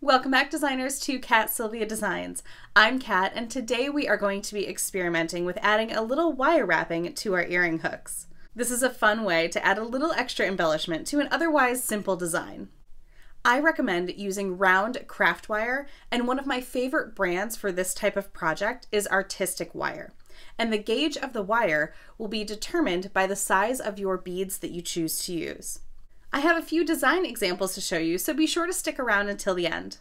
Welcome back, designers, to Kat Silvia Designs. I'm Kat, and today we are going to be experimenting with adding a little wire wrapping to our earring hooks. This is a fun way to add a little extra embellishment to an otherwise simple design. I recommend using round craft wire, and one of my favorite brands for this type of project is Artistic Wire. And the gauge of the wire will be determined by the size of your beads that you choose to use. I have a few design examples to show you, so be sure to stick around until the end.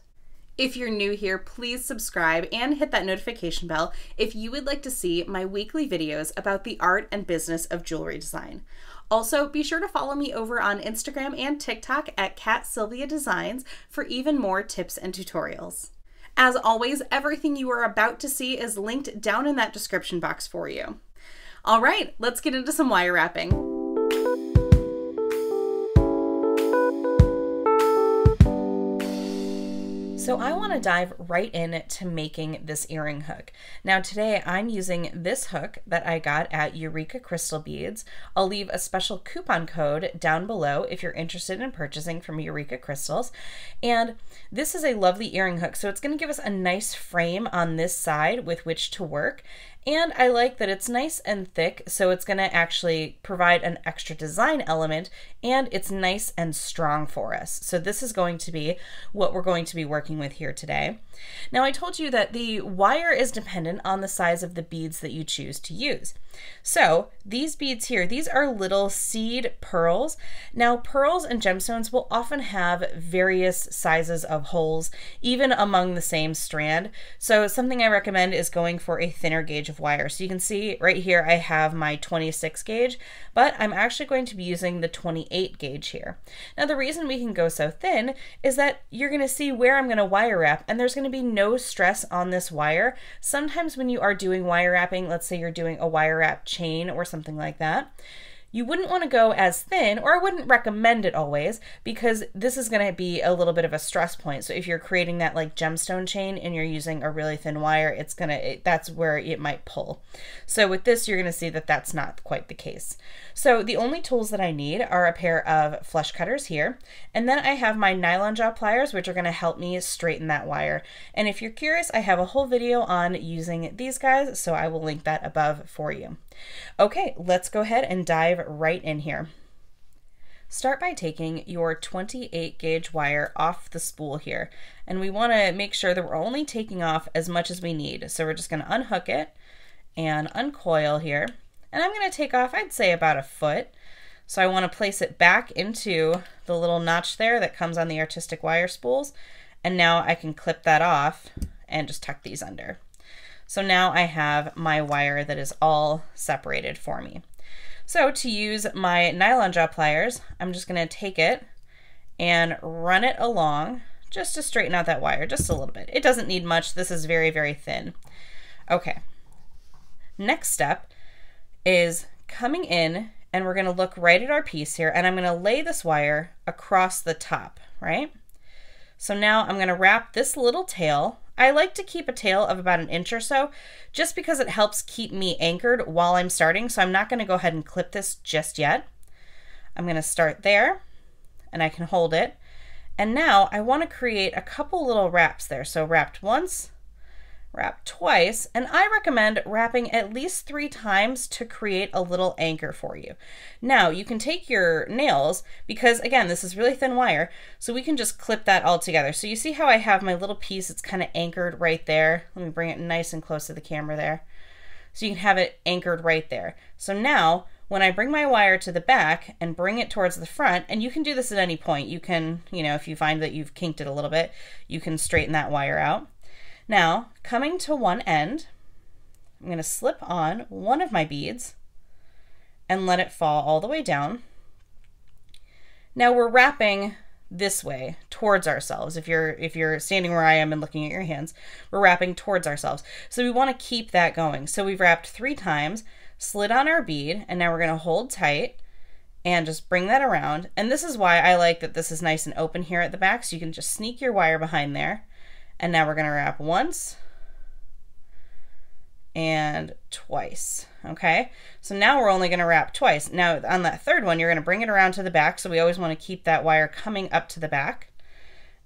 If you're new here, please subscribe and hit that notification bell if you would like to see my weekly videos about the art and business of jewelry design. Also, be sure to follow me over on Instagram and TikTok at Kat Silvia Designs for even more tips and tutorials. As always, everything you are about to see is linked down in that description box for you. All right, let's get into some wire wrapping. So I want to dive right into making this earring hook. Now today I'm using this hook that I got at Eureka Crystal Beads. I'll leave a special coupon code down below if you're interested in purchasing from Eureka Crystals. And this is a lovely earring hook, so it's going to give us a nice frame on this side with which to work. And I like that it's nice and thick, so it's going to actually provide an extra design element, and it's nice and strong for us. So this is going to be what we're going to be working with here today. Now I told you that the wire is dependent on the size of the beads that you choose to use. So these beads here, these are little seed pearls. Now pearls and gemstones will often have various sizes of holes, even among the same strand. So something I recommend is going for a thinner gauge of wire. So you can see right here I have my 26 gauge, but I'm actually going to be using the 28 gauge here. Now the reason we can go so thin is that you're going to see where I'm going to wire wrap, and there's going to be no stress on this wire. Sometimes when you are doing wire wrapping, let's say you're doing a wire wrap chain or something like that, you wouldn't want to go as thin, or I wouldn't recommend it always, because this is going to be a little bit of a stress point. So if you're creating that like gemstone chain and you're using a really thin wire, that's where it might pull. So with this, you're going to see that that's not quite the case. So the only tools that I need are a pair of flush cutters here, and then I have my nylon jaw pliers, which are going to help me straighten that wire. And if you're curious, I have a whole video on using these guys, so I will link that above for you. Okay, let's go ahead and dive right in here. Start by taking your 28 gauge wire off the spool here, and we want to make sure that we're only taking off as much as we need. So we're just going to unhook it and uncoil here, and I'm going to take off, I'd say, about a foot. So I want to place it back into the little notch there that comes on the artistic wire spools, and now I can clip that off and just tuck these under. So now I have my wire that is all separated for me. So to use my nylon jaw pliers, I'm just going to take it and run it along just to straighten out that wire just a little bit. It doesn't need much. This is very, very thin. Okay. Next step is coming in, and we're going to look right at our piece here, and I'm going to lay this wire across the top, right? So now I'm going to wrap this little tail. I like to keep a tail of about 1 inch or so, just because it helps keep me anchored while I'm starting. So I'm not going to go ahead and clip this just yet. I'm going to start there, and I can hold it. And now I want to create a couple little wraps there. So wrapped once, wrap twice, and I recommend wrapping at least 3 times to create a little anchor for you. Now you can take your nails, because again, this is really thin wire, so we can just clip that all together. So you see how I have my little piece, it's kind of anchored right there. Let me bring it nice and close to the camera there. So you can have it anchored right there. So now when I bring my wire to the back and bring it towards the front, and you can do this at any point, you can, if you find that you've kinked it a little bit, you can straighten that wire out. Now, coming to one end, I'm going to slip on one of my beads and let it fall all the way down. Now we're wrapping this way towards ourselves. If you're standing where I am and looking at your hands, we're wrapping towards ourselves. So we want to keep that going. So we've wrapped 3 times, slid on our bead, and now we're going to hold tight and just bring that around. And this is why I like that this is nice and open here at the back, so you can just sneak your wire behind there. And now we're going to wrap once and twice. Okay, so now we're only going to wrap twice. Now on that third one, you're going to bring it around to the back. So we always want to keep that wire coming up to the back.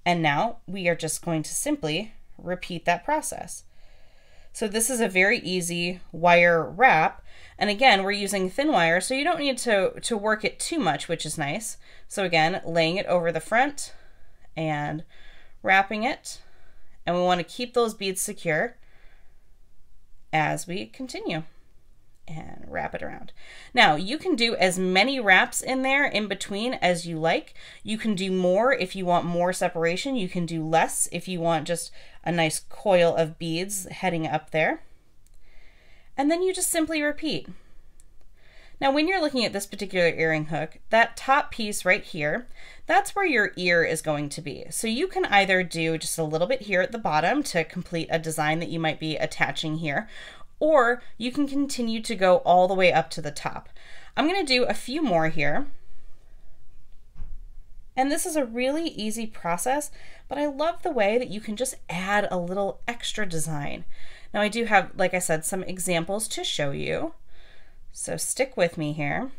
And now we are just going to simply repeat that process. So this is a very easy wire wrap. And again, we're using thin wire, so you don't need to work it too much, which is nice. So again, laying it over the front and wrapping it. And we want to keep those beads secure as we continue. And wrap it around. Now you can do as many wraps in there in between as you like. You can do more if you want more separation. You can do less if you want just a nice coil of beads heading up there. And then you just simply repeat. Now when you're looking at this particular earring hook, that top piece right here, that's where your ear is going to be. So you can either do just a little bit here at the bottom to complete a design that you might be attaching here, or you can continue to go all the way up to the top. I'm going to do a few more here. And this is a really easy process, but I love the way that you can just add a little extra design. Now I do have, like I said, some examples to show you. So stick with me here.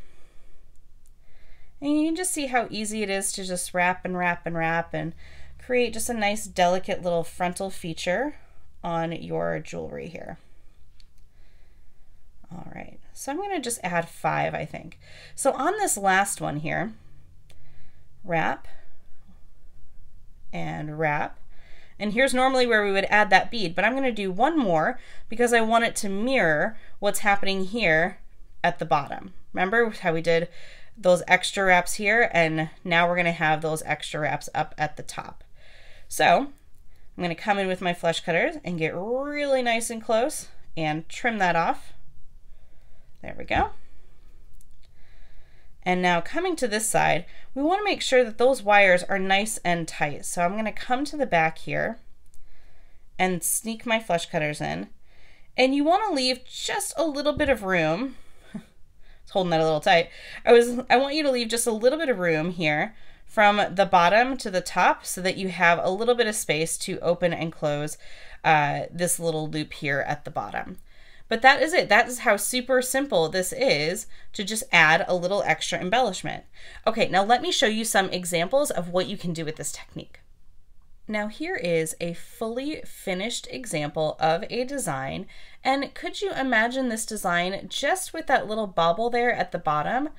And you can just see how easy it is to just wrap and wrap and wrap and create just a nice delicate little frontal feature on your jewelry here. All right, so I'm going to just add 5, I think. So on this last one here, wrap and wrap. And here's normally where we would add that bead, but I'm going to do one more because I want it to mirror what's happening here at the bottom. Remember how we did those extra wraps here, and now we're going to have those extra wraps up at the top. So I'm going to come in with my flush cutters and get really nice and close and trim that off. There we go. And now coming to this side, we want to make sure that those wires are nice and tight. So I'm going to come to the back here and sneak my flush cutters in. And you want to leave just a little bit of room. I was holding that a little tight. I want you to leave just a little bit of room here from the bottom to the top so that you have a little bit of space to open and close this little loop here at the bottom. But that is it. That is how super simple this is to just add a little extra embellishment. Okay, now let me show you some examples of what you can do with this technique. Now here is a fully finished example of a design, and could you imagine this design just with that little bobble there at the bottom?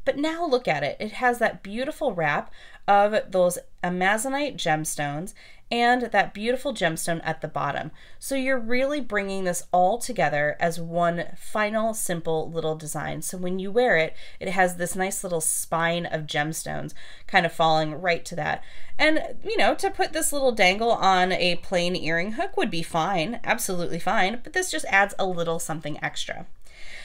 But now look at it. It has that beautiful wrap of those amazonite gemstones and that beautiful gemstone at the bottom. So you're really bringing this all together as one final simple little design. So when you wear it, it has this nice little spine of gemstones kind of falling right to that. And you know, to put this little dangle on a plain earring hook would be fine, absolutely fine, but this just adds a little something extra.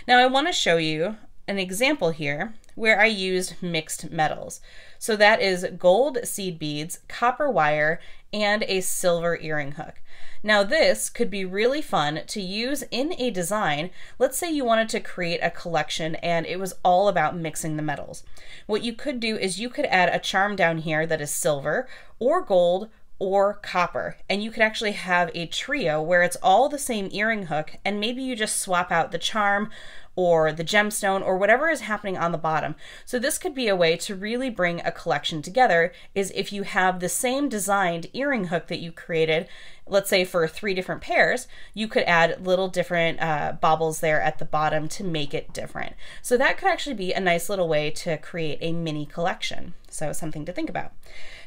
Now I want to show you an example here where I used mixed metals. So that is gold seed beads, copper wire, and a silver earring hook. Now this could be really fun to use in a design. Let's say you wanted to create a collection and it was all about mixing the metals. What you could do is you could add a charm down here that is silver or gold or copper, and you could actually have a trio where it's all the same earring hook, and maybe you just swap out the charm or the gemstone or whatever is happening on the bottom. So this could be a way to really bring a collection together, is if you have the same designed earring hook that you created, let's say for 3 different pairs, you could add little different baubles there at the bottom to make it different. So that could actually be a nice little way to create a mini collection. So something to think about.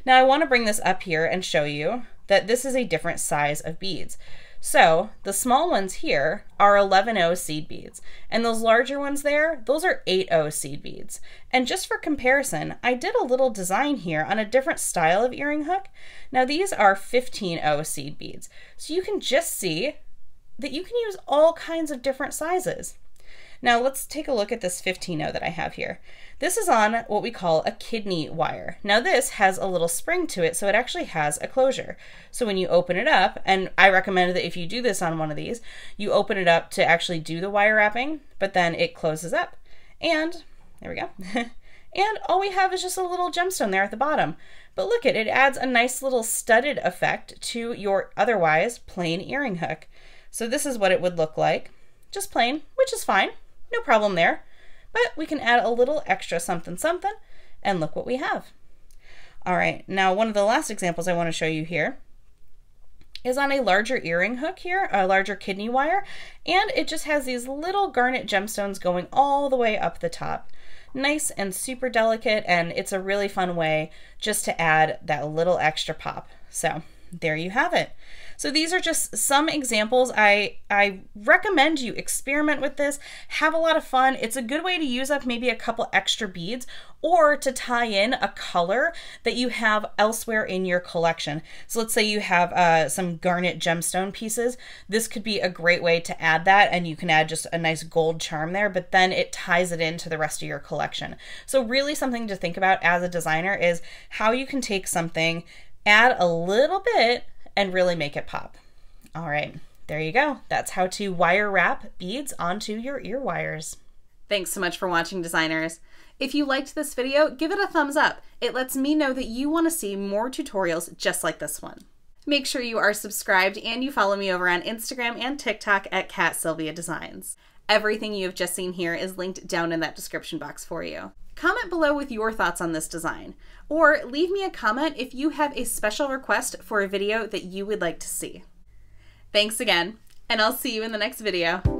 Now I want to bring this up here and show you that this is a different size of beads. So the small ones here are 11/0 seed beads, and those larger ones there, those are 8/0 seed beads. And just for comparison, I did a little design here on a different style of earring hook. Now these are 15/0 seed beads. So you can just see that you can use all kinds of different sizes. Now let's take a look at this 15/0 that I have here. This is on what we call a kidney wire. Now this has a little spring to it, so it actually has a closure. So when you open it up, and I recommend that if you do this on one of these, you open it up to actually do the wire wrapping, but then it closes up. And there we go. And all we have is just a little gemstone there at the bottom. But look at it, it adds a nice little studded effect to your otherwise plain earring hook. So this is what it would look like, just plain, which is fine. No problem there, but we can add a little extra something something, and look what we have. All right, now one of the last examples I want to show you here is on a larger earring hook here, a larger kidney wire, and it just has these little garnet gemstones going all the way up the top. Nice and super delicate, and it's a really fun way just to add that little extra pop. So there you have it. So these are just some examples. I recommend you experiment with this, have a lot of fun. It's a good way to use up maybe a couple extra beads or to tie in a color that you have elsewhere in your collection. So let's say you have some garnet gemstone pieces. This could be a great way to add that, and you can add just a nice gold charm there, but then it ties it into the rest of your collection. So really something to think about as a designer is how you can take something, add a little bit, and really make it pop. All right, there you go. That's how to wire wrap beads onto your ear wires. Thanks so much for watching, designers. If you liked this video, give it a thumbs up. It lets me know that you want to see more tutorials just like this one. Make sure you are subscribed and you follow me over on Instagram and TikTok at Silvia Designs. Everything you have just seen here is linked down in that description box for you. Comment below with your thoughts on this design, or leave me a comment if you have a special request for a video that you would like to see. Thanks again, and I'll see you in the next video.